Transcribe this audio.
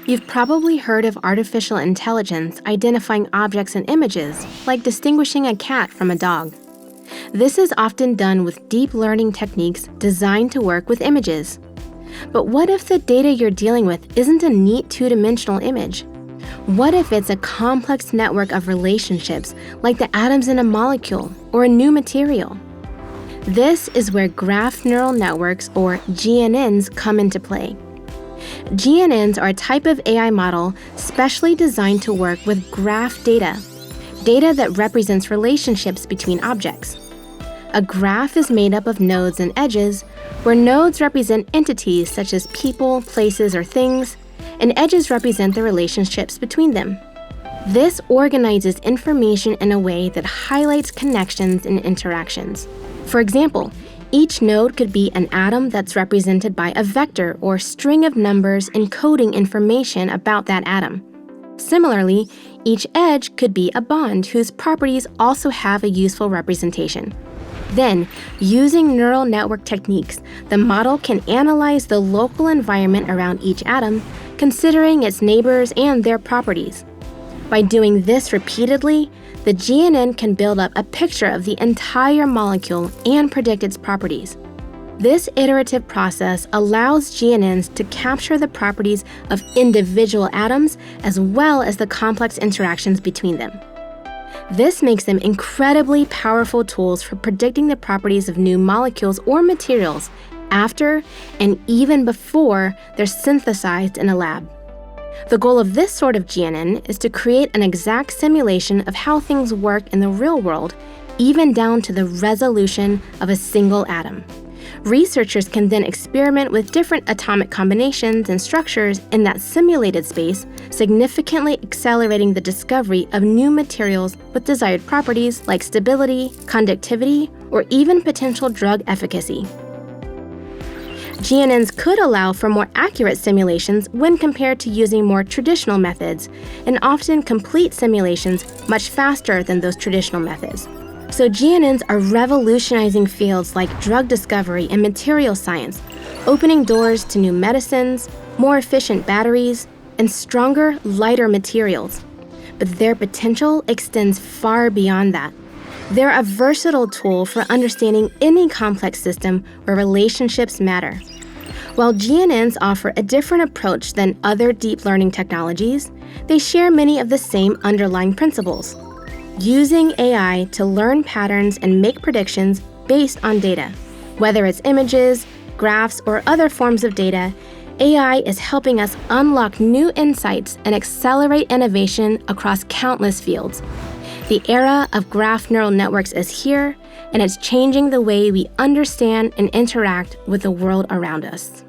You've probably heard of artificial intelligence identifying objects and images, like distinguishing a cat from a dog. This is often done with deep learning techniques designed to work with images. But what if the data you're dealing with isn't a neat two-dimensional image? What if it's a complex network of relationships, like the atoms in a molecule or a new material? This is where graph neural networks, or GNNs, come into play. GNNs are a type of AI model specially designed to work with graph data that represents relationships between objects. A graph is made up of nodes and edges, where nodes represent entities such as people, places, or things, and edges represent the relationships between them. This organizes information in a way that highlights connections and interactions. For example, each node could be an atom that's represented by a vector or string of numbers encoding information about that atom. Similarly, each edge could be a bond whose properties also have a useful representation. Then, using neural network techniques, the model can analyze the local environment around each atom, considering its neighbors and their properties. By doing this repeatedly, the GNN can build up a picture of the entire molecule and predict its properties. This iterative process allows GNNs to capture the properties of individual atoms as well as the complex interactions between them. This makes them incredibly powerful tools for predicting the properties of new molecules or materials after and even before they're synthesized in a lab. The goal of this sort of GNN is to create an exact simulation of how things work in the real world, even down to the resolution of a single atom. Researchers can then experiment with different atomic combinations and structures in that simulated space, significantly accelerating the discovery of new materials with desired properties like stability, conductivity, or even potential drug efficacy. GNNs could allow for more accurate simulations when compared to using more traditional methods, and often complete simulations much faster than those traditional methods. So GNNs are revolutionizing fields like drug discovery and material science, opening doors to new medicines, more efficient batteries, and stronger, lighter materials. But their potential extends far beyond that. They're a versatile tool for understanding any complex system where relationships matter. While GNNs offer a different approach than other deep learning technologies, they share many of the same underlying principles. Using AI to learn patterns and make predictions based on data. Whether it's images, graphs, or other forms of data, AI is helping us unlock new insights and accelerate innovation across countless fields. The era of graph neural networks is here, and it's changing the way we understand and interact with the world around us.